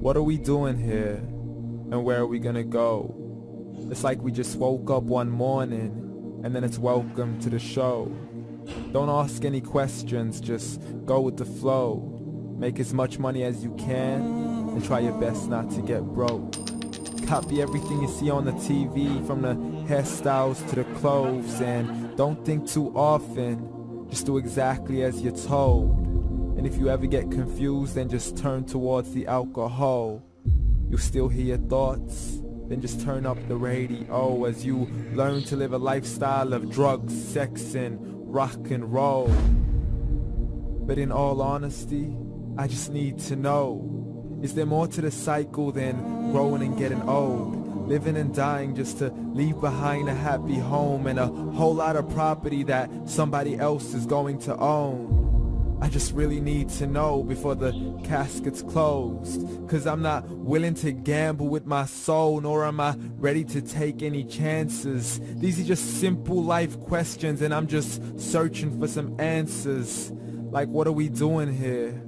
What are we doing here? And where are we gonna go? It's like we just woke up one morning and then it's welcome to the show. Don't ask any questions, just go with the flow. Make as much money as you can and try your best not to get broke. Copy everything you see on the TV, from the hairstyles to the clothes, and don't think too often, just do exactly as you're told. And if you ever get confused, then just turn towards the alcohol. You'll still hear your thoughts, then just turn up the radio as you learn to live a lifestyle of drugs, sex, and rock and roll. But in all honesty, I just need to know, is there more to the cycle than growing and getting old? Living and dying just to leave behind a happy home and a whole lot of property that somebody else is going to own. I just really need to know before the casket's closed, 'cause I'm not willing to gamble with my soul, nor am I ready to take any chances. These are just simple life questions and I'm just searching for some answers. Like, what are we doing here?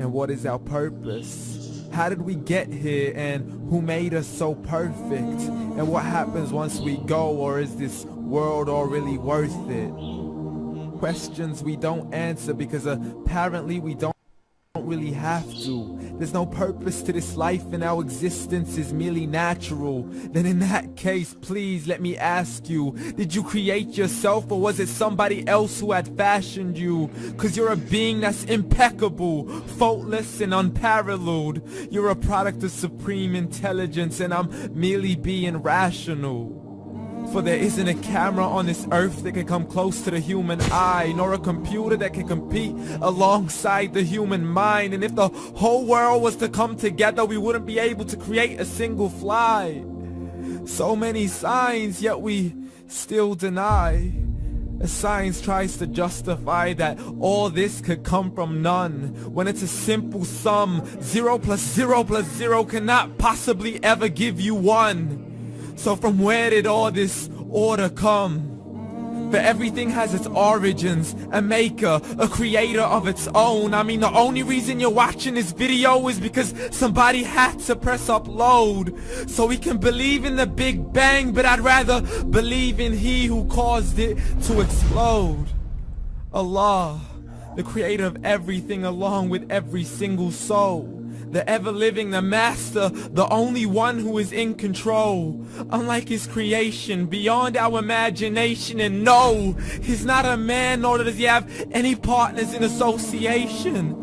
And what is our purpose? How did we get here, and who made us so perfect? And what happens once we go, or is this world all really worth it? Questions we don't answer because apparently we don't really have to. There's no purpose to this life and our existence is merely natural. Then in that case, please let me ask you, did you create yourself, or was it somebody else who had fashioned you? 'Cause you're a being that's impeccable, faultless and unparalleled. You're a product of supreme intelligence and I'm merely being rational. For there isn't a camera on this earth that can come close to the human eye, nor a computer that can compete alongside the human mind. And if the whole world was to come together, we wouldn't be able to create a single fly. So many signs, yet we still deny. As science tries to justify that all this could come from none, when it's a simple sum. 0 plus 0 plus 0 cannot possibly ever give you 1. So from where did all this order come? For everything has its origins, a maker, a creator of its own. I mean, the only reason you're watching this video is because somebody had to press upload. So we can believe in the Big Bang, but I'd rather believe in He who caused it to explode. Allah, the creator of everything along with every single soul. The ever-living, the master, the only one who is in control. Unlike his creation, beyond our imagination. And no, he's not a man, nor does he have any partners in association.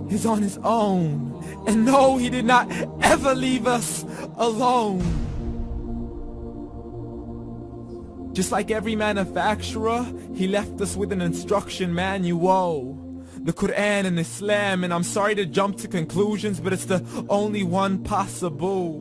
He's on his own. And no, he did not ever leave us alone. Just like every manufacturer, he left us with an instruction manual. The Quran and Islam, and I'm sorry to jump to conclusions, but it's the only one possible.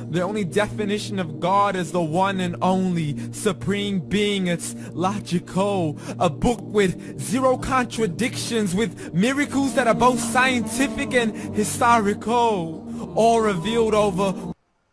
The only definition of God is the one and only supreme being. It's logical, a book with 0 contradictions, with miracles that are both scientific and historical, all revealed over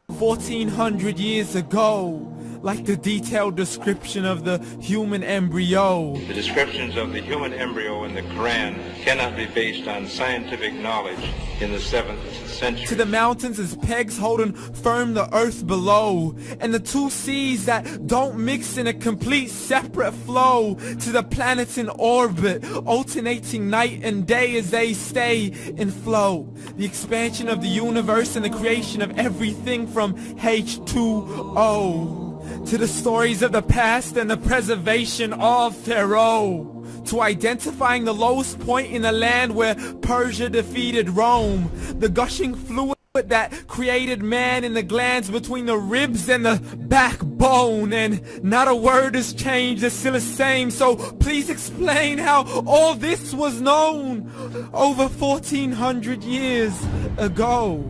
1400 years ago. Like the detailed description of the human embryo. The descriptions of the human embryo in the Quran cannot be based on scientific knowledge in the 7th century. To the mountains as pegs holding firm the earth below, and the 2 seas that don't mix in a complete separate flow. To the planets in orbit, alternating night and day as they stay in flow. The expansion of the universe and the creation of everything from H2O. To the stories of the past and the preservation of Pharaoh. To identifying the lowest point in the land where Persia defeated Rome. The gushing fluid that created man in the glands between the ribs and the backbone. And not a word has changed, it's still the same. So please explain how all this was known over 1400 years ago.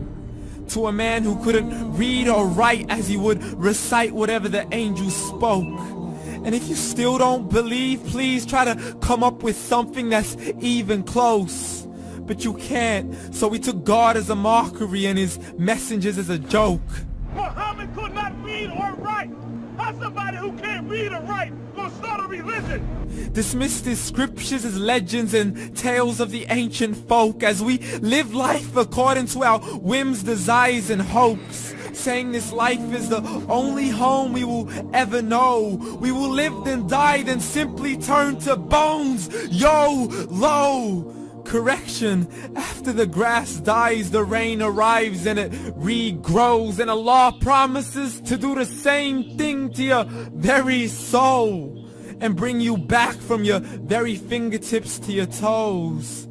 To a man who couldn't read or write as he would recite whatever the angels spoke. And if you still don't believe, please try to come up with something that's even close. But you can't, so we took God as a mockery and his messengers as a joke. Muhammad could not read or write. How somebody who can't read or write gonna start a religion? Dismissed as scriptures as legends and tales of the ancient folk as we live life according to our whims, desires and hopes. Saying this life is the only home we will ever know. We will live then die then simply turn to bones. YOLO! Correction, after the grass dies, the rain arrives and it regrows, and Allah promises to do the same thing to your very soul and bring you back from your very fingertips to your toes,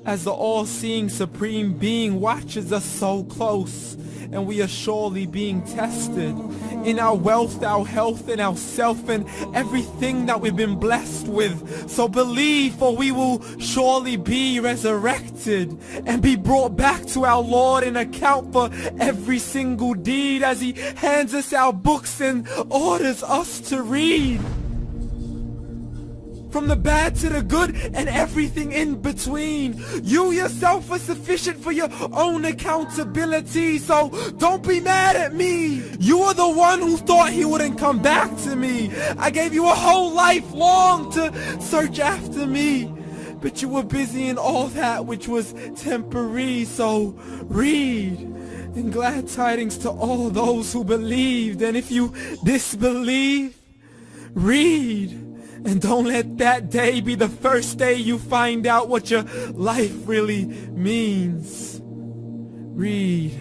as the all-seeing supreme being watches us so close, and we are surely being tested in our wealth, our health, and our self, and everything that we've been blessed with. So believe, for we will surely be resurrected and be brought back to our Lord and account for every single deed as He hands us our books and orders us to read. From the bad to the good and everything in between. You yourself are sufficient for your own accountability, so don't be mad at me. You are the one who thought He wouldn't come back to me. I gave you a whole life long to search after me, but you were busy in all that which was temporary, so read. And glad tidings to all those who believed, and if you disbelieve, read. And don't let that day be the first day you find out what your life really means. Read.